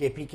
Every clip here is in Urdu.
KPK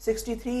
63,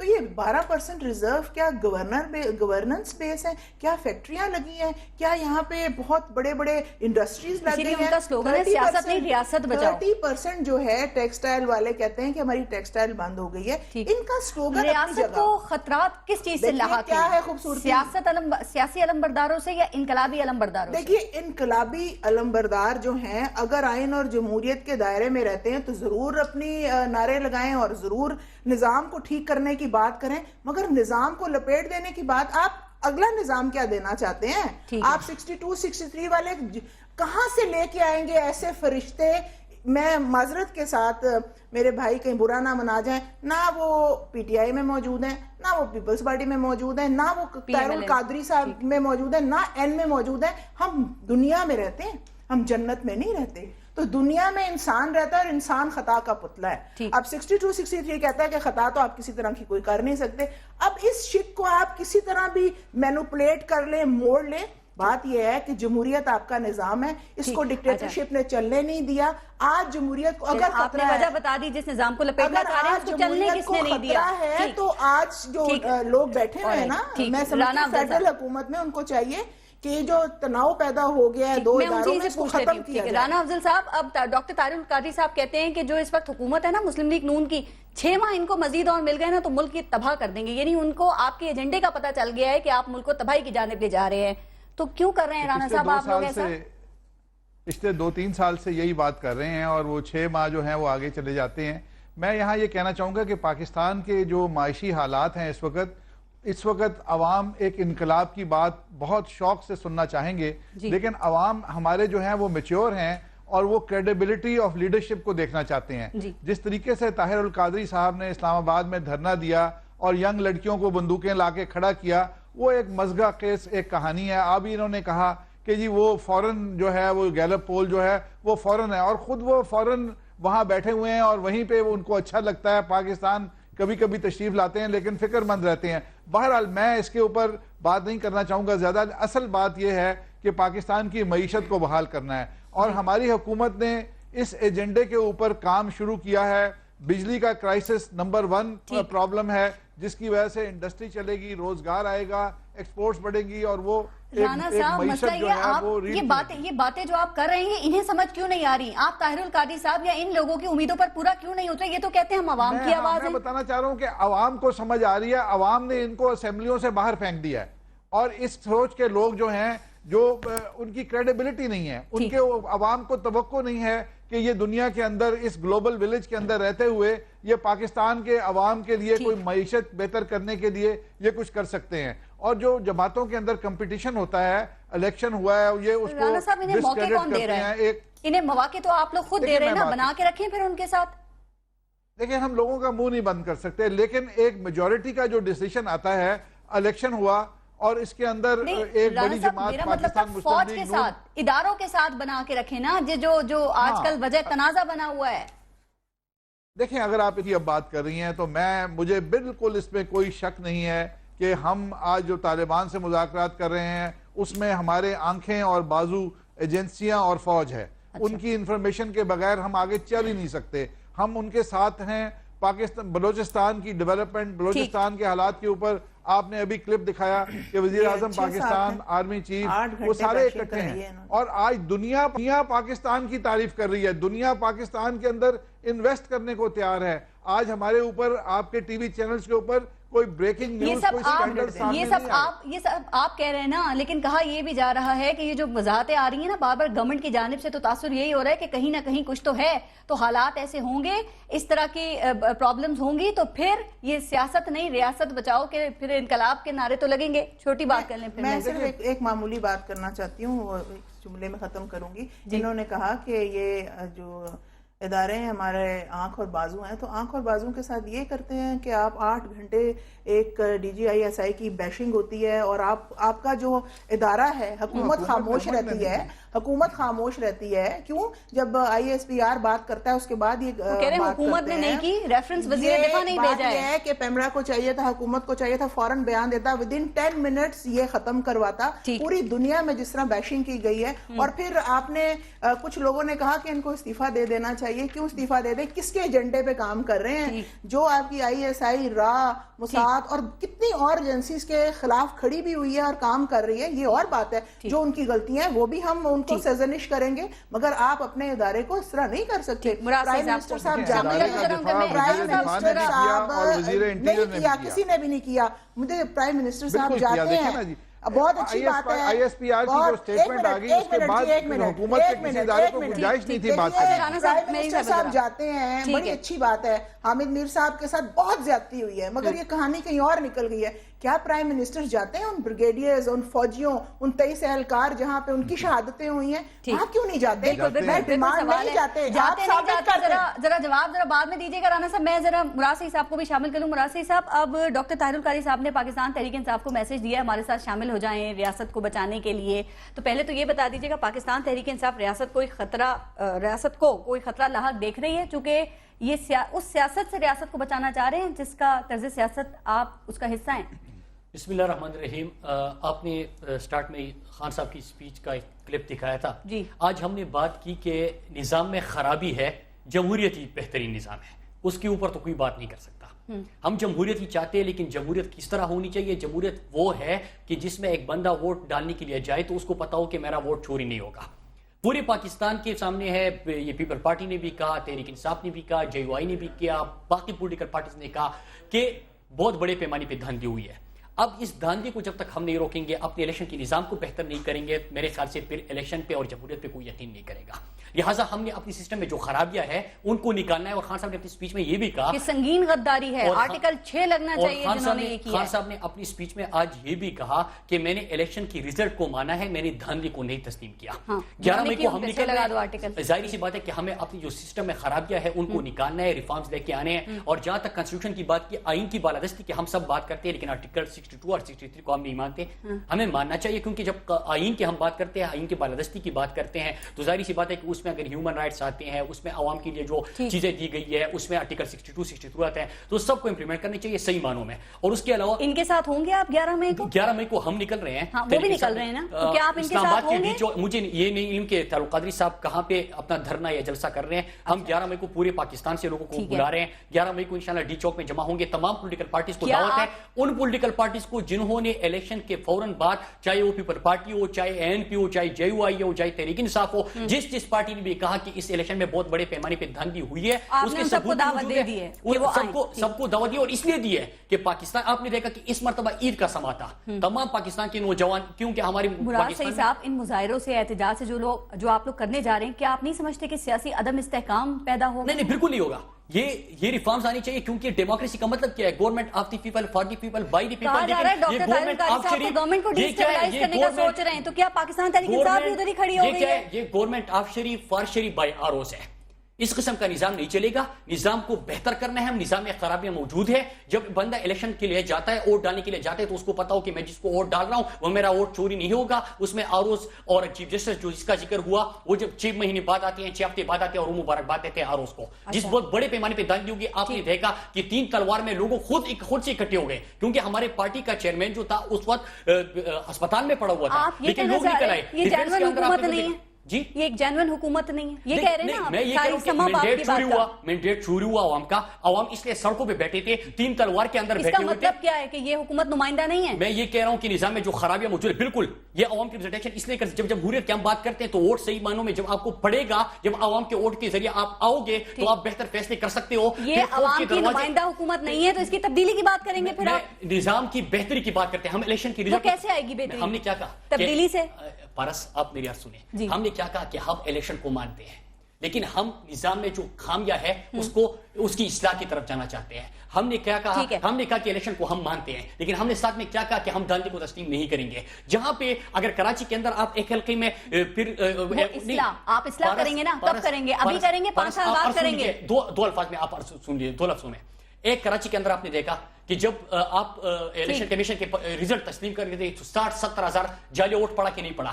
تو یہ 12% ریزرو کیا گورننس بیس ہے؟ کیا فیکٹریاں لگی ہیں؟ کیا یہاں پہ بہت بڑے بڑے انڈسٹریز لگ گئی ہیں؟ ان کا سلوگن ہے سیاست نہیں ریاست بچاؤ. 30% جو ہے ٹیکسٹائل والے کہتے ہیں کہ ہماری ٹیکسٹائل بند ہو گئی ہے. ان کا سلوگن ریاست کو خطرات کس چیز سے لاحق کیا ہے خوبصورتی؟ سیاسی علمبرداروں سے یا انقلابی علمبرداروں سے؟ دیکھیے انقلابی علمبردار جو ہیں اگر آئین اور جمہوریت کے دائرے میں رہتے ہیں تو ضرور اپنی نعرے لگائیں اور ضرور نظام کو ٹھیک کرنے کی بات کریں، مگر نظام کو لپیٹ دینے کی بات، آپ اگلا نظام کیا دینا چاہتے ہیں؟ آپ 62 63 والے کہاں سے لے کے آئیں گے ایسے فرشتے؟ میں معذرت کے ساتھ میرے بھائی کہیں برا نہ منا جائیں، نہ وہ پی ٹی آئی میں موجود ہیں، نہ وہ پیپلز پارٹی میں موجود ہیں، نہ وہ طاہر القادری صاحب میں موجود ہیں، نہ این میں موجود ہیں. ہم دنیا میں رہتے ہیں، ہم جنت میں نہیں رہتے. تو دنیا میں انسان رہتا ہے اور انسان خطا کا پتلا ہے. اب 62 63 کہتا ہے کہ خطا تو آپ کسی طرح کی کوئی کر نہیں سکتے. اب اس شک کو آپ کسی طرح بھی مینوپولیٹ کر لیں، موڑ لیں. بات یہ ہے کہ جمہوریت آپ کا نظام ہے، اس کو ڈکٹیٹرشپ نے چلنے نہیں دیا. آج جمہوریت کو اگر آپ نے وجہ بتا دی جس نظام کو لپیٹنا چاہ رہے ہیں اس کو چلنے کس نے نہیں دیا ہے، تو آج جو لوگ بیٹھے ہوئے ہیں نا، میں سمجھتی ہوں فیڈرل حکومت میں ان کو چاہیے کہ جو تناؤ پیدا ہو گیا ہے دو اداروں میں اس کو ختم کیا جائے. رانا افضل صاحب، اب ڈاکٹر طاہر القادری صاحب کہتے ہیں کہ جو اس وقت حکومت ہے نا مسلم لیگ نون کی، 6 ماہ ان کو مزید اور مل گئے نا تو ملک کی تباہ کر دیں گے. یعنی ان کو آپ کے ایجنڈے کا پتہ چل گیا ہے کہ آپ ملک کو تباہی کی جانب لے جا رہے ہیں. تو کیوں کر رہے ہیں رانا صاحب آپ لوگ ایسا؟ پچھلے 2-3 سال سے یہی بات کر رہے ہیں اور وہ 6 ماہ جو ہیں وہ آگے چلے جاتے ہیں. میں یہاں یہ کہنا چاہوں گا کہ پاکستان کے جو معاشی حالات ہیں اس وقت عوام ایک انقلاب کی بات بہت شوق سے سننا چاہیں گے، لیکن عوام ہمارے جو ہیں وہ میچور ہیں اور وہ کریڈیبلٹی آف لیڈرشپ کو دیکھنا چاہتے ہیں. جس طریقے سے طاہر القادری صاحب نے اسلام آباد میں دھرنا دیا اور ینگ لڑکیوں کو بندوقیں لا کے کھڑا کیا، وہ ایک مزگہ خیز ایک کہانی ہے. ابھی انہوں نے کہا کہ جی وہ فوراً جو ہے وہ گیلپ پول جو ہے وہ فوراً ہے، اور خود وہ فوراً وہاں بیٹھے ہوئے ہیں اور وہیں پہ ان کو اچھا لگتا ہے. پاکستان کبھی کبھی تشریف لاتے ہیں لیکن فکر مند رہتے ہیں. بہرحال میں اس کے اوپر بات نہیں کرنا چاہوں گا زیادہ. اصل بات یہ ہے کہ پاکستان کی معیشت کو بحال کرنا ہے اور ہماری حکومت نے اس ایجنڈے کے اوپر کام شروع کیا ہے. بجلی کا کرائسس نمبر 1 پرابلم ہے جس کی وجہ سے انڈسٹری چلے گی، روزگار آئے گا، ایکسپورٹس بڑھیں گی اور وہ رانا صاحب مسئلہ یہ باتیں جو آپ کر رہے ہیں انہیں سمجھ کیوں نہیں آ رہی؟ آپ طاہر القادری صاحب یا ان لوگوں کی امیدوں پر پورا کیوں نہیں اترے؟ یہ تو کہتے ہیں ہم عوام کی آواز ہیں. میں بتانا چاہ رہا ہوں کہ عوام کو سمجھ آ رہی ہے. عوام نے ان کو اسمبلیوں سے باہر پھینک دیا ہے اور اس سوچ کے لوگ جو ہیں جو ان کی کریڈیبلٹی نہیں ہے، ان کے عوام کو توقع نہیں ہے کہ یہ دنیا کے اندر اس گلوبل ولیج کے اندر رہتے ہوئے یہ پاکستان کے عوام کے لیے کوئی معیشت بہتر کرنے کے لیے یہ کچھ کر سکتے ہیں. اور جو جماعتوں کے اندر کمپٹیشن ہوتا ہے، الیکشن ہوا ہے، یہ اس کو رانا صاحب انہیں موقع کون دے رہا ہے؟ انہیں مواقع تو آپ لوگ خود دے رہے ہیں نا، بنا کے رکھیں پھر ان کے ساتھ. دیکھیں ہم لوگوں کا منہ نہیں بند کر سکتے، لیکن ایک میجورٹی کا جو ڈیسیشن آتا ہے، الیکشن ہوا اور اس کے اندر ایک بڑی جماعت پاکستان مسلم فوج لیگ کے ساتھ، اداروں کے ساتھ بنا کے رکھیں نا، جو آج کل وجہ تنازع بنا ہوا ہے. دیکھیں اگر آپ اب بات کر رہی ہیں تو مجھے بالکل اس میں کوئی شک نہیں ہے کہ ہم آج جو طالبان سے مذاکرات کر رہے ہیں اس میں ہمارے آنکھیں اور بازو ایجنسیاں اور فوج ہے. ان کی انفارمیشن کے بغیر ہم آگے چل ہی نہیں سکتے. ہم ان کے ساتھ ہیں. پاکستان بلوچستان کی ڈیولپمنٹ، بلوچستان کے حالات کے اوپر آپ نے ابھی کلپ دکھایا کہ وزیر اعظم پاکستان، آرمی چیف، وہ سارے اکٹھے ہیں اور آج دنیا پاکستان کی تعریف کر رہی ہے. دنیا پاکستان کے اندر انویسٹ کرنے کو تیار ہے. آج ہمارے اوپر آپ کے ٹی وی چینلز کے اوپر کوئی بریکنگ نیوز، کوئی سکینڈل سامنے نہیں آئے. یہ سب آپ کہہ رہے ہیں نا، لیکن کہا یہ بھی جا رہا ہے کہ یہ جو وضاحتیں آ رہی ہیں نا بار بار گورنمنٹ کی جانب سے، تو تاثر یہی ہو رہا ہے کہ کہیں نہ کہیں کچھ تو ہے. تو حالات ایسے ہوں گے، اس طرح کی پرابلمز ہوں گی، تو پھر یہ سیاست نہیں ریاست بچاؤ کے پھر انقلاب کے نعرے تو لگیں گے. چھوٹی بات کر لیں پھر. میں صرف ایک معمولی بات کرنا چاہتی ہوں، وہ جملے میں ختم کروں گی. جنہوں نے کہا کہ یہ جو ادارے ہیں ہمارے آنکھ اور بازو ہیں، تو آنکھ اور بازو کے ساتھ یہ کرتے ہیں کہ آپ 8 گھنٹے ایک D G I S I کی بیشنگ ہوتی ہے اور آپ کا جو ادارہ ہے حکومت خاموش رہتی ہے. حکومت خاموش رہتی ہے. کیوں؟ جب آئی ایس پی آر بات کرتا ہے اس کے بعد یہ حکومت نے نہیں کی، ریفرنس وزیر دفاع نہیں بھیجا ہے. یہ ہے کہ پیمرا کو چاہیے تھا، حکومت کو چاہیے تھا فوراً بیان دیتا، ودن 10 منٹس یہ ختم کرواتا. پوری دنیا میں جس طرح بیشنگ کی گئی ہے. اور پھر آپ نے کچھ لوگوں نے کہا کہ ان کو استعفیٰ دے دینا چاہیے. چاہیے, کیوں استعفیٰ دے دیں, کس کے ایجنڈے پہ کام کر رہے ہیں, جو آپ کی ISI, را, موساد اور کتنی اور ایجنسیز کے خلاف کھڑی بھی ہوئی ہے اور کام کر رہی ہے, یہ اور بات ہے. جو ان کی غلطیاں ہیں وہ بھی ہم ان کو سرزنش کریں گے, مگر آپ اپنے ادارے کو اس طرح نہیں کر سکتے. پرائم منسٹر صاحب جانتے ہیں, پرائم منسٹر صاحب نہیں کیا, کسی نے بھی نہیں کیا. مجھے پرائم منسٹر صاحب جاتے ہیں, بہت اچھی بات ہے. ISPR کی جو سٹیٹمنٹ آ گئی اس کے بعد حکومت کے کسی ادارے کو گنجائش نہیں تھی بات کرنے کی. پرائم منسٹر صاحب جاتے ہیں, بڑی اچھی بات ہے. حامد میر صاحب کے ساتھ بہت زیادتی ہوئی ہے, مگر یہ کہانی کہیں اور نکل گئی ہے. کیا پرائم منسٹر جاتے ہیں ان بریگیڈیئرز, ان فوجیوں, ان 23 اہلکار جہاں پہ ان کی شہادتیں ہوئی ہیں, وہاں کیوں نہیں جاتے؟ میں ڈیمانڈ نہیں جاتے, آپ ثابت کرتے ہیں. ذرا جواب ذرا بعد میں دیجیے گا رانا صاحب. میں ذرا مراد صحیح صاحب کو بھی شامل کروں. مراد صحیح صاحب, اب ڈاکٹر طاہر القاری صاحب نے پاکستان تحریک انصاف کو میسج دیا ہے ہمارے ساتھ شامل ہو جائیں ریاست کو بچانے کے لیے. تو پہلے تو یہ بتا دیجیے گا, پاکستان تحریک انصاف ریاست کو کوئی خطرہ لاحق دیکھ رہی ہے, چونکہ یہ اس سیاست سے ریاست کو بچانا چاہ رہے ہیں جس کا طرز سیاست آپ اس کا حصہ ہیں؟ بسم اللہ الرحمن الرحیم. آپ نے سٹارٹ میں خان صاحب کی سپیچ کا ایک کلپ دکھایا تھا. آج ہم نے بات کی کہ نظام میں خرابی ہے, جمہوریت ہی بہترین نظام ہے, اس کے اوپر تو کوئی بات نہیں کر سکتا. ہم جمہوریت ہی چاہتے ہیں, لیکن جمہوریت کس طرح ہونی چاہیے؟ جمہوریت وہ ہے کہ جس میں ایک بندہ ووٹ ڈالنے کے لیے جائے تو اس کو پتا ہو کہ میرا ووٹ چوری نہیں ہوگا. پورے پاکستان کے سامنے ہے, یہ پیپل پارٹی نے بھی کہا, تحریک انصاف نے بھی کہا, JUI نے بھی کیا, باقی پولیٹیکل پارٹیز نے کہا کہ بہت بڑے پیمانے پہ دھاندلی ہوئی ہے. اب اس دھاندلی کو جب تک ہم نہیں روکیں گے, اپنے الیکشن کے نظام کو بہتر نہیں کریں گے, میرے خیال سے پھر الیکشن پہ اور جمہوریت پہ کوئی یقین نہیں کرے گا. لہٰذا ہم نے اپنی سسٹم میں جو خرابیاں ہیں ان کو نکالنا ہے. اور خان صاحب نے اپنی سپیچ میں یہ بھی کہا کہ سنگین غداری ہے, آرٹیکل 6 لگنا چاہیے جنہوں نے یہ کیا. خان صاحب نے اپنی سپیچ میں آج یہ بھی کہا کہ میں نے الیکشن کی ریزلٹ کو مانا ہے, میں نے دھاندلی کو نہیں تسلیم کیا. 11 مئی کو ہم نکل رہے ہیں. ظاہر سی بات ہے کہ ہمیں اپنی جو سسٹم میں خرابیاں ہیں ان کو نکالنا ہے, ریفارمز لے کے آنے ہیں. اور جہاں تک کنسٹیٹیوشن کی بات کی, آئین کی بالادستی کی ہم سب بات کرتے ہیں, لیکن آرٹیکل 62 اور 63 کو ہم نہیں مانتے. ہمیں ماننا چاہیے, کیونکہ جب آئین کی ہم بات کرتے ہیں, آئین کی بالادستی کی بات کرتے ہیں, تو ظاہر سی بات ہے کہ اس میں اگر ہیومن رائٹس آتے ہیں, اس میں عوام کے لیے جو چیزیں دی گئی ہے, اس میں آرٹیکل 62 63 آتے ہیں, تو سب کو امپلیمنٹ کرنے چاہیے صحیح معنوں میں. اور اس کے علاوہ ان کے ساتھ ہوں گے آپ 11 مئی کو ہم نکل رہے ہیں. وہ بھی نکل رہے ہیں نا, تو کیا آپ ان کے ساتھ ہوں گے؟ مجھے یہ نہیں علم کہ طاہر القادری صاحب کہاں پہ اپنا دھرنا یا جلسہ کر رہے ہیں. ہم 11 مئی کو پورے پاکستان سے لوگوں کو بلا رہے ہیں. 11 مئی کو انشاءاللہ ڈی چوک میں جمع ہوں گے. تمام پولیٹیکل پارٹیز کو دعوت ہے, ان پولیٹیکل پارٹیز کو جنہوں نے الیکشن کے فوراً بعد, چاہے وہ پیپل پارٹی ہو, چاہے ANP ہو, چاہے JUI ہو, چاہے تحریک انصاف ہو, جس پارٹی نے بھی کہا کہ اس الیکشن میں بہت بڑے پیمانے پہ دھاندلی ہوئی ہے, اس کے سب کو دعوت دے دی ہے. سب کو دعوت دی, اور اس لیے دی ہے کہ پاکستان, آپ نے دیکھا کہ اس مرتبہ عید کا سما تھا, تمام پاکستان کے نوجوان, کیونکہ ہماری مراد صحیح صاحب, ان مظاہروں سے, احتجاج سے جو آپ لوگ کرنے جا رہے ہیں, کیا آپ نہیں سمجھتے کہ سیاسی عدم استحکام پیدا ہوگا؟ نہیں, بالکل نہیں ہوگا. یہ ریفارمز آنی چاہیے, کیونکہ ڈیموکریسی کا مطلب کیا ہے؟ Government of the people, for the people, by the people. Doctor Tahir ul-Qadri صاحب گورنمنٹ کو ڈیسٹیبلائز کرنے کا سوچ رہے ہیں, تو کیا پاکستان تحریک انصاف بھی ادھر ہی کھڑی ہو گئی ہے؟ یہ government of Sharif for Sharif by ROs ہے. اس قسم کا نظام نہیں چلے گا. نظام کو بہتر کرنا ہے. ہم نظام میں خرابیاں موجود ہے. جب بندہ الیکشن کے لیے جاتا ہے, ووٹ ڈالنے کے لیے جاتا ہے, تو اس کو پتا ہو کہ میں جس کو ووٹ ڈال رہا ہوں وہ میرا ووٹ چوری نہیں ہوگا. اس میں ROs اور چیف جسٹس جو جس کا ذکر ہوا, وہ جب 6 مہینے بعد آتے ہیں, 6 ہفتے بعد آتے ہیں, اور وہ مبارکباد دیتے ہیں ROs کو, جس بہت بڑے پیمانے پہ دھاندلی ہوگی. آپ نے دیکھا کہ 3 تلوار میں لوگوں خود سے اکٹھے ہو گئے, کیونکہ ہمارے پارٹی کا چیئرمین جو تھا اس وقت ہسپتال میں پڑا ہوا تھا, لیکن لوگ نکل آئے. یہ جنرل حکومت نہیں ہے, جی یہ ایک جینوئن حکومت نہیں ہے, یہ کہہ رہے ہیں نا. میں یہ کہہ رہا ہوں کہ مینڈیٹ چوری ہوا عوام کا. عوام اس لیے سڑکوں پہ بیٹھے تھے, 3 تلوار کے اندر بیٹھے ہوئے تھے. اس کا مطلب کیا ہے کہ یہ حکومت نمائندہ نہیں ہے؟ میں یہ کہہ رہا ہوں کہ نظام میں جو خرابیاں موجود ہے, بالکل یہ عوام کی ریپرزنٹیشن اس لیے کر, جب جمہوریت کی ہم بات کرتے ہیں تو ووٹ صحیح معنوں میں جب آپ کو پڑے گا, جب عوام کے ووٹ کے ذریعے آپ آؤ گے تو آپ بہتر فیصلے کر سکتے ہو. یہ عوام کی نمائندہ حکومت نہیں ہے, تو اس کی تبدیلی کی بات کریں گے پھر آپ؟ نظام کی بہتری کی بات کرتے ہیں. ہم الیکشن کی ریزلٹ کیسے آئے گی بہتری؟ ہم نے کیا کہا تبدیلی سے؟ پارس آپ میری بات سنیں. ہم نے کیا کہا کہ ہم الیکشن کو مانتے ہیں, لیکن ہم نظام میں جو خامیاں ہے اس کی اصلاح کی طرف جانا چاہتے ہیں. ہم نے کیا کہا؟ ہم نے کہا کہ الیکشن کو ہم مانتے ہیں, لیکن ہم نے ساتھ میں کیا کہا کہ ہم دھاندلی کو تسلیم نہیں کریں گے. جہاں پہ اگر کراچی کے اندر آپ ایک حلقے میں پھر آپ اصلاح کریں گے نا, کب کریں گے؟ ابھی کریں گے, 5 سال بعد کریں گے؟ 2 الفاظ میں آپ سن لیجیے, 2 لفظوں میں. ایک کراچی کے اندر آپ نے دیکھا کہ جب آپ الیکشن کمیشن کے ریزلٹ تسلیم کر گئے تھے, 60-70 ہزار جعلی ووٹ پڑا کہ نہیں پڑا.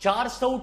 400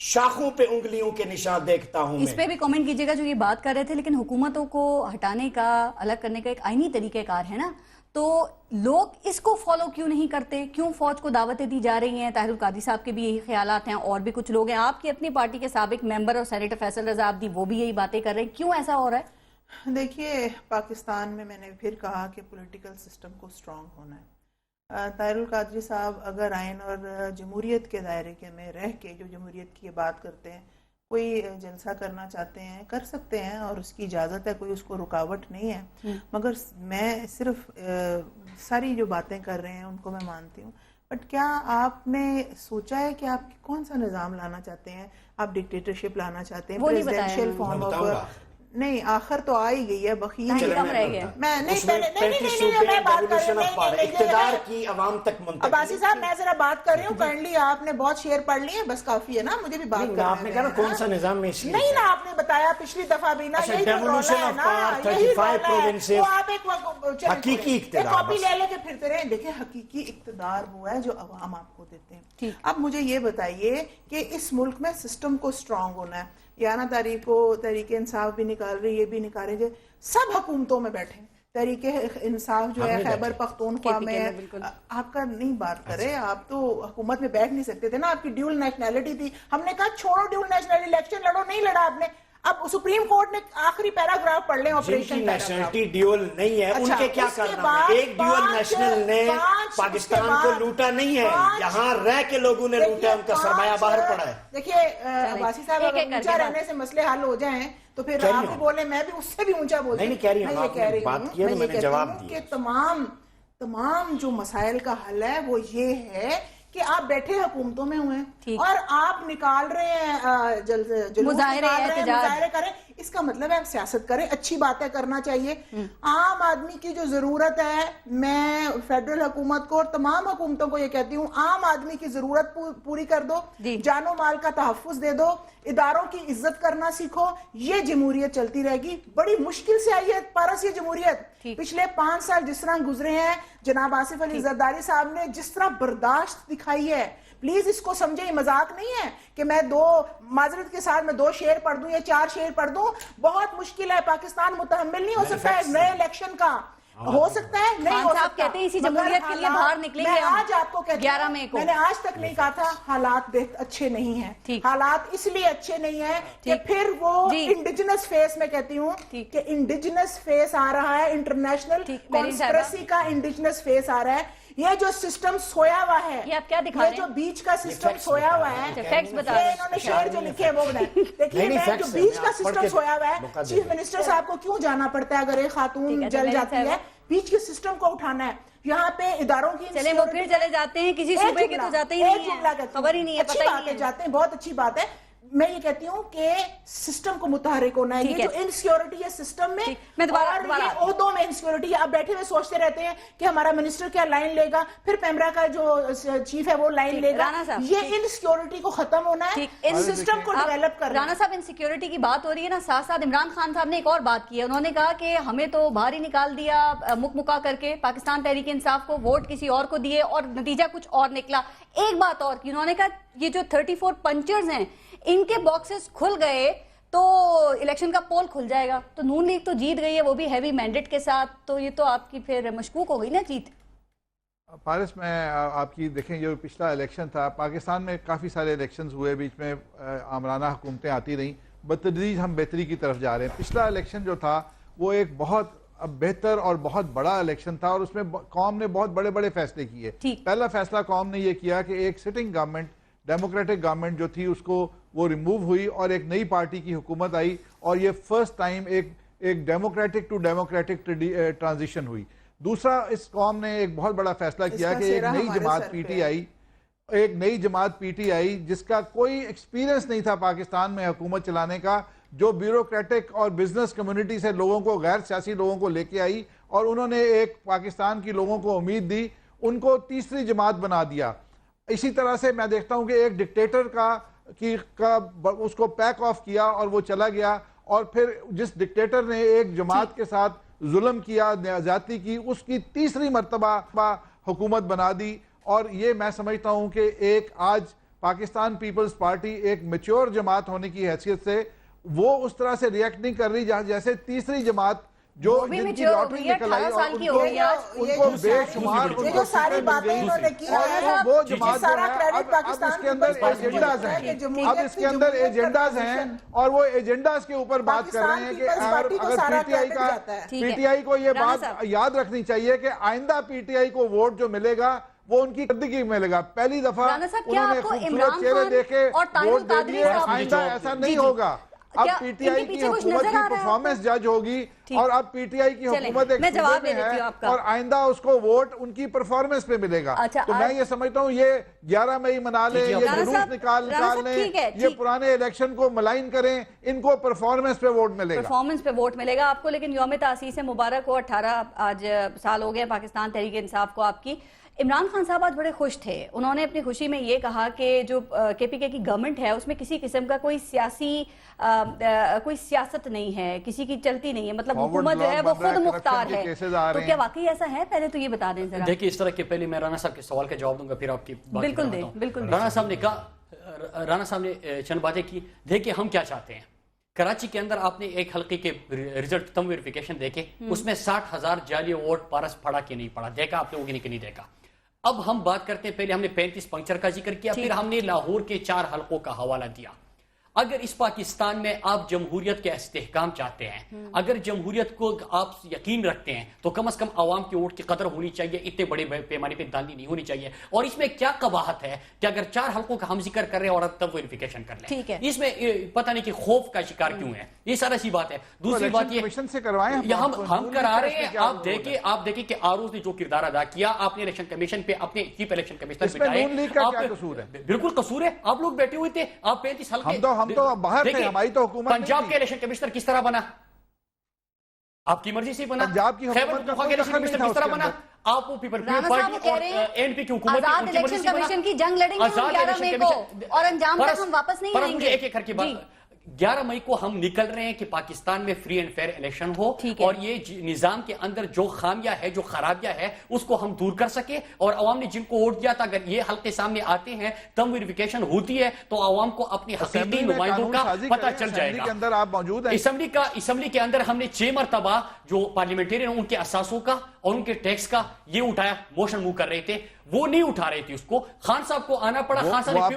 شاخوں پہ انگلیوں کے نشان دیکھتا ہوں اس پہ بھی کامنٹ کیجئے گا جو یہ بات کر رہے تھے. لیکن حکومتوں کو ہٹانے کا، الگ کرنے کا ایک آئینی طریقہ کار ہے نا، تو لوگ اس کو فالو کیوں نہیں کرتے؟ کیوں فوج کو دعوتیں دی جا رہی ہیں؟ طاہر القادری صاحب کے بھی یہی خیالات ہیں، اور بھی کچھ لوگ ہیں. آپ کی اپنی پارٹی کے سابق ممبر اور سینیٹر فیصل رضا عابدی وہ بھی یہی باتیں کر رہے ہیں. کیوں ایسا ہو رہا ہے؟ دیکھیے، پاکستان میں نے پھر کہا کہ پولیٹیکل سسٹم کو سٹرونگ ہونا ہے. طاہر القادری صاحب اگر آئین اور جمہوریت کے دائرے کے میں رہ کے جو جمہوریت کی بات کرتے ہیں، کوئی جلسہ کرنا چاہتے ہیں کر سکتے ہیں، اور اس کی اجازت ہے، کوئی اس کو رکاوٹ نہیں ہے. مگر میں صرف ساری جو باتیں کر رہے ہیں ان کو میں مانتی ہوں، بٹ کیا آپ نے سوچا ہے کہ آپ کون سا نظام لانا چاہتے ہیں؟ آپ ڈکٹیٹرشپ لانا چاہتے ہیں، پریزیڈنشیل فارم آف، نہیں آخر تو آ ہی گئی ہے، بخیل اقتدار کی عوام تک منتقلی. عباسی صاحب میں ذرا بات کر رہی ہوں، کائنڈلی آپ نے بہت شعر پڑھ لی ہے، بس کافی ہے نا، مجھے بھی بات کرنا ہے. آپ نے کہا کون سا نظام میں نہیں نا، آپ نے بتایا پچھلی دفعہ بھی نا، یہی تو رولا ہے نا، یہی رولا ہے. آپ ایک حقیقی اقتدار کاپی لے لے کے پھرتے رہے. دیکھیں، حقیقی اقتدار وہ ہے جو عوام آپ کو دیتے ہیں. اب مجھے یہ بتائیے کہ اس ملک میں سسٹم کو سٹرونگ ہونا ہے. یانا تاریخ کو تحریک انصاف بھی نکال رہی، یہ بھی نکال رہی ہے، سب حکومتوں میں بیٹھے. تحریک انصاف جو ہے خیبر پختونخوا میں ہے، آپ کا نہیں بات کرے، آپ تو حکومت میں بیٹھ نہیں سکتے تھے نا، آپ کی ڈیول نیشنلٹی تھی. ہم نے کہا چھوڑو ڈیول نیشنلٹی، الیکشن لڑو، نہیں لڑا آپ نے. اب سپریم کورٹ نے آخری پیراگراف پڑھ لیں، آپریشن نیشنلٹی ڈیول نہیں ہے، ان کے کیا کرنا ہے؟ ایک ڈیول نیشنل نے پاکستان کو لوٹا نہیں ہے، یہاں رہ کے لوگوں نے لوٹا، ان کا سرمایہ باہر پڑا ہے. دیکھیے عباسی صاحب، اگر اونچا رہنے سے مسئلے حل ہو جائیں تو پھر آپ بھی بولیں، میں بھی اس سے بھی اونچا بولتی ہوں. نہیں کہہ رہی ہوں، آپ نے بات کی ہے تو میں نے جواب دیا کہ تمام جو مسائل کا حل ہے وہ یہ ہے کہ آپ بیٹھے حکومتوں میں ہوئے اور آپ نکال رہے ہیں مظاہرے کریں. اس کا مطلب ہے آپ سیاست کریں. اچھی باتیں کرنا چاہیے. عام آدمی کی جو ضرورت ہے، میں فیڈرل حکومت کو اور تمام حکومتوں کو یہ کہتی ہوں، عام آدمی کی ضرورت پوری کر دو، جان و مال کا تحفظ دے دو، اداروں کی عزت کرنا سیکھو. یہ جمہوریت چلتی رہے گی. بڑی مشکل سے آئی ہے پارس یہ جمہوریت. پچھلے 5 سال جس طرح گزرے ہیں، جناب آصف علی زرداری صاحب نے جس طرح برداشت دکھائی ہے، پلیز اس کو سمجھیں، یہ مذاق نہیں ہے کہ میں معذرت کے ساتھ میں 2 شعر پڑھ دوں یا 4 شعر پڑھ دوں. بہت مشکل ہے. پاکستان متحمل نہیں ہو سکتا ہے نئے الیکشن کا. ہو سکتا ہے نہیں ہو سکتا. کہتے ہیں اسی جمہوریت کے لیے باہر نکلیں گے. آج آپ کو کہتے ہیں، میں نے آج تک نہیں کہا تھا حالات اچھے نہیں ہیں. حالات اس لیے اچھے نہیں ہیں کہ پھر وہ انڈیجنس فیس، میں کہتی ہوں کہ انڈیجنس فیس آ رہا ہے، انٹرنیشنل کانسپریسی کا انڈیجنس فیس آ رہا ہے. یہ جو سسٹم سویا ہوا ہے، یہ جو بیچ کا سسٹم سویا ہوا ہے، انہوں نے شعر جو لکھے وہ بنائے. دیکھیے، جو بیچ کا سسٹم سویا ہوا ہے، چیف منسٹر صاحب کو کیوں جانا پڑتا ہے اگر ایک خاتون جل جاتی ہے؟ بیچ کے سسٹم کو اٹھانا ہے. یہاں پہ اداروں کی چلیں وہ پھر چلے جاتے ہیں، کسی صوبے کے تو جاتے ہی نہیں ہیں، خبر ہی نہیں ہے، پتہ ہی نہیں ہے. جاتے ہیں، بہت اچھی بات ہے. میں یہ کہتی ہوں کہ سسٹم کو متحرک ہونا ہے. یہ جو انسیکیورٹی ہے سسٹم میں اور یہ عہدوں میں انسیکیورٹی ہے. آپ بیٹھے ہوئے سوچتے رہتے ہیں کہ ہمارا منسٹر کیا لائن لے گا، پھر پیمرا کا جو چیف ہے وہ لائن لے گا. یہ انسیکیورٹی کو ختم ہونا ہے، سسٹم کو ڈیولپ کرنا ہے. رانا صاحب، انسیکیورٹی کی بات ہو رہی ہے نا، ساتھ ساتھ عمران خان صاحب نے ایک اور بات کی ہے. انہوں نے کہا کہ ہمیں تو باہر ہی نکال دیا مکا کر کے، پاکستان تحریک انصاف کو ووٹ کسی اور کو دیے اور نتیجہ کچھ اور نکلا. ایک بات اور کی، انہوں نے کہا یہ جو 34 پنچرز ہیں، ان کے باکسز کھل گئے تو الیکشن کا پول کھل جائے گا. تو نون لیگ تو جیت گئی ہے، وہ بھی ہیوی مینڈیٹ کے ساتھ، تو یہ تو آپ کی پھر مشکوک ہو گئی نا جیت. پارس، میں آپ کی دیکھیں، جو پچھلا الیکشن تھا، پاکستان میں کافی سارے الیکشنز ہوئے، بیچ میں آمرانہ حکومتیں آتی رہیں، بتدریج ہم بہتری کی طرف جا رہے ہیں. پچھلا الیکشن جو تھا وہ ایک بہت بہتر اور بہت بڑا الیکشن تھا، اور اس میں قوم نے بہت بڑے بڑے فیصلے کیے. پہلا فیصلہ قوم نے یہ کیا کہ ایک سٹنگ گورنمنٹ، ڈیموکریٹک گورنمنٹ جو تھی، اس کو وہ ریموو ہوئی اور ایک نئی پارٹی کی حکومت آئی، اور یہ فرسٹ ٹائم ایک ڈیموکریٹک ٹو ڈیموکریٹک ٹرانزیشن ہوئی. دوسرا، اس قوم نے ایک بہت بڑا فیصلہ کیا کہ ایک نئی جماعت پی ٹی آئی جس کا کوئی ایکسپیرینس نہیں تھا پاکستان میں حکومت چلانے کا، جو بیوروکریٹک اور بزنس کمیونٹی سے لوگوں کو، غیر سیاسی لوگوں کو لے کے آئی، اور انہوں نے ایک پاکستان کی لوگوں کو امید دی، ان کو تیسری جماعت بنا دیا. اسی طرح سے میں دیکھتا ہوں کہ ایک ڈکٹیٹر کا اس کو پیک آف کیا اور وہ چلا گیا، اور پھر جس ڈکٹیٹر نے ایک جماعت کے ساتھ ظلم کیا، زیادتی کی، اس کی تیسری مرتبہ حکومت بنا دی. اور یہ میں سمجھتا ہوں کہ ایک آج پاکستان پیپلز پارٹی ایک میچور جماعت ہونے کی حیثیت سے وہ اس طرح سے ریئیکٹ نہیں کر رہی جیسے تیسری جماعت جو جن کی لاٹری نکل آئی اور ان کو بے شمار ان کو ساری باتیں انہوں نے کی ہیں، وہ جماعت جو ہے اب اس کے اندر ایجنڈاز ہیں، اب اس کے اندر ایجنڈاز ہیں اور وہ ایجنڈاز کے اوپر بات کر رہے ہیں کہ اگر پی ٹی آئی کو یہ بات یاد رکھنی چاہیے کہ آئندہ پی ٹی آئی کو ووٹ جو ملے گا وہ ان کی کردگی ملے گا. پہلی دفعہ انہوں نے خوبصورت چہرے دیکھے ووٹ دے دیے، آئندہ ایسا نہیں ہوگا. اب پی ٹی آئی کی حکومت کی پرفارمنس جج ہوگی اور اب پی ٹی آئی کی حکومت ایک صوبے میں ہے اور آئندہ اس کو ووٹ ان کی پرفارمنس پہ ملے گا. تو میں یہ سمجھتا ہوں یہ 11 مئی منا لیں، یہ جلوس نکال لیں، یہ پرانے الیکشن کو ملائن کریں، ان کو پرفارمنس پہ ووٹ ملے گا، پرفارمنس پہ ووٹ ملے گا آپ کو. لیکن یوم تاسیس مبارک ہو، 18 آج سال ہو گئے پاکستان تحریک انصاف کو آپ کی. عمران خان صاحب آج بڑے خوش تھے. انہوں نے اپنی خوشی میں یہ کہا کہ جو کے پی کے کی گورنمنٹ ہے اس میں کسی قسم کا کوئی سیاست نہیں ہے، کسی کی چلتی نہیں ہے، مطلب حکومت جو ہے وہ خود مختار ہے. تو کیا واقعی ایسا ہے؟ پہلے تو یہ بتا دیں ذرا. دیکھیں اس طرح کے پہلے میں رانا صاحب کے سوال کا جواب دوں گا پھر آپ کی بات. بالکل دیں، بالکل. رانا صاحب نے چند باتیں کی. دیکھیں ہم کیا چاہتے ہیں. کراچی کے اندر آپ نے ایک حلقے کے ریزلٹ تم ویریفیکیشن دیکھے، اس میں 60,000 جعلی ووٹ پارس پڑا کہ نہیں پڑا، دیکھا آپ لوگوں نے کہ نہیں دیکھا. اب ہم بات کرتے ہیں، پہلے ہم نے 35 پنکچر کا ذکر کیا، پھر ہم نے لاہور کے 4 حلقوں کا حوالہ دیا. اگر اس پاکستان میں آپ جمہوریت کے استحکام چاہتے ہیں، اگر جمہوریت کو آپ یقین رکھتے ہیں تو کم از کم عوام کے ووٹ کی قدر ہونی چاہیے، اتنے بڑے پیمانے پہ داندی نہیں ہونی چاہیے. اور اس میں کیا قباحت ہے کہ اگر 4 حلقوں کا ہم ذکر کر رہے ہیں اور اب تب ویریفیکیشن کر لیں، اس میں پتہ نہیں کہ خوف کا شکار کیوں ہے. یہ سارا سی بات ہے. دوسری بات یہ ہم کرا رہے ہیں. آپ دیکھیں کہ آروز نے جو کردار ادا کیا، آپ نے الیکشن کمیشن پہ اپنے چیف الیکشن کمشنر بٹھائے، بالکل قصور ہے. آپ لوگ بیٹھے ہوئے تھے، آپ 35 حلقے ہم تو باہر تھے، ہماری تو حکومت پنجاب کے الیکشن کمشنر کس طرح بنا؟ آپ کی مرضی سے بنا. پنجاب کی خیبر پختونخوا کے الیکشن کمشنر کس طرح بنا؟ آپ وہ پیپل پارٹی اور این پی کی حکومت آزاد الیکشن کمیشن کی جنگ لڑیں گے 11 مئی کو اور انجام تک ہم واپس نہیں آئیں گے. ایک ایک کر کے بات. 11 مئی کو ہم نکل رہے ہیں کہ پاکستان میں فری اینڈ فیئر الیکشن ہو اور یہ نظام کے اندر جو خامیاں ہے، جو خرابیاں ہے، اس کو ہم دور کر سکے. اور عوام نے جن کو ووٹ دیا تھا، اگر یہ حلقے سامنے آتے ہیں، تم ویریفیکیشن ہوتی ہے تو عوام کو اپنی حقیقی نمائندوں کا پتہ چل جائے گا. اسمبلی کے اندر ہم نے 6 مرتبہ جو پارلیمنٹرین ان کے اثاثوں کا اور ان کے ٹیکس کا یہ اٹھایا، موشن موو کر رہے تھے، وہ نہیں اٹھا رہے تھے. اس کو خان صاحب کو آنا پڑا. خان صاحب نے آپ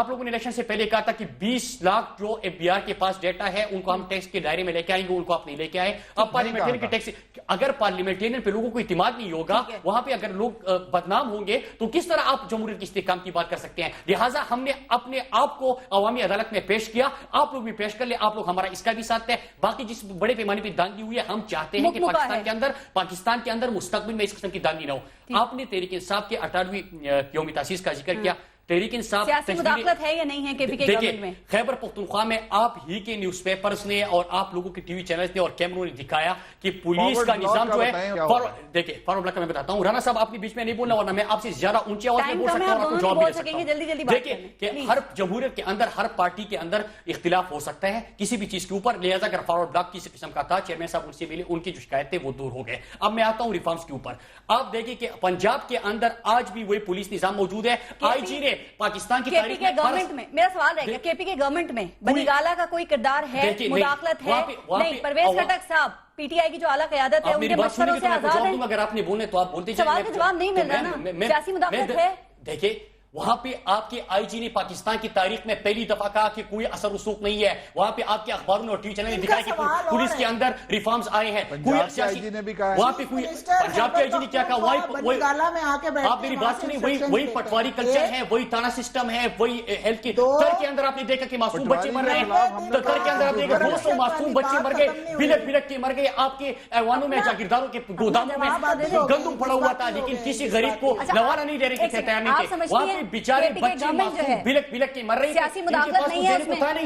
لوگوں نے الیکشن سے پہلے کہا تھا کہ 20 لاکھ جو ایف بی آر کے پاس ڈیٹا ہے ان کو ہم ٹیکس کے دائرے میں لے کے آئیں گے، ان کو آپ نہیں لے کے آئے. اب پارلیمنٹرین کے ٹیکس، اگر پارلیمنٹرین پہ لوگوں کو اعتماد نہیں ہوگا، وہاں پہ اگر لوگ بدنام ہوں گے تو کس طرح آپ جمہوریت کے استحکام کی بات کر سکتے ہیں؟ لہٰذا ہم نے اپنے آپ کو عوامی عدالت میں پیش کیا. آپ لوگ بھی پیش کر لیں، آپ لوگ ہمارا اس کا بھی ساتھ ہے. باقی جس بڑے پیمانے پہ داندی ہوئی ہے، ہم چاہتے ہیں کہ پاکستان کے اندر مستقبل میں اس قسم کی داندی نہ ہو. آپ نے تحریک انصاف کے 18ویں یوم تاسیس کا ذکر کیا. تحریک انصاف سیاسی مداخلت ہے یا نہیں ہے کے پی کے گورنمنٹ میں؟ خیبر پختونخوا میں آپ ہی کے نیوز پیپرز نے اور آپ لوگوں کے ٹی وی چینلز نے اور کیمروں نے دکھایا کہ پولیس کا نظام جو ہے. دیکھیں فارورڈ بلاک کا میں بتاتا ہوں. رانا صاحب آپ نے بیچ میں نہیں بولنا ورنہ میں آپ سے زیادہ اونچی آواز میں بول سکتا ہوں اور آپ کو جواب دے سکتا ہوں. دیکھیں کہ ہر جمہوریت کے اندر، ہر پارٹی کے اندر اختلاف ہو سکتا ہے کسی بھی چیز کے اوپر. لہٰذا اگر فارورڈ بلاک کسی قسم کا تھا، چیئرمین صاحب ان سے ملے، ان کی جو شکایتیں وہ دور ہو گئے. اب میں آتا ہوں ریفارمز کے اوپر. آپ دیکھیں کہ پنجاب کے اندر آج بھی وہی پولیس نظام موجود ہے. آئی جی نے پاکستان کی کے پی کے گورنمنٹ میں، میرا سوال رہے گا، کے پی کے گورنمنٹ میں بنی گالا کا کوئی کردار ہے، مداخلت ہے؟ نہیں. پرویز خٹک صاحب پی ٹی آئی کی جو اعلیٰ قیادت ہے ان کے مشوروں سے آزاد ہیں. اگر آپ نے بولے تو آپ بولتے سوال کا جواب نہیں مل رہا نا. سیاسی مداخلت ہے. دیکھیں وہاں پہ آپ کے آئی جی نے پاکستان کی تاریخ میں پہلی دفعہ کہا کہ کوئی اثر رسوخ نہیں ہے. وہاں پہ آپ کے اخباروں نے اور ٹی وی چینل نے دکھایا کہ پولیس کے اندر ریفارمز آئے ہیں. وہاں پہ کوئی پنجاب کے آئی جی نے کیا کہا؟ آپ میری بات سنیں، وہی پٹواری کلچر ہے، وہی تانا سسٹم ہے، وہی ہیلتھ کی. تر کے اندر آپ نے دیکھا کہ معصوم بچے مر رہے ہیں. تر کے اندر آپ نے دیکھا 200 معصوم بچے مر گئے، بلک بلک کے مر گئے. آپ کے ایوانوں میں، جاگیرداروں کے گوداموں میں گندم پڑا ہوا تھا، لیکن کسی غریب کو نوارا نہیں دے رہے تھے تیار نہیں تھے. وہاں پہ بیچارے بچے بلک بلک کے مر رہی. سیاسی مداخلت نہیں ہے اس میں.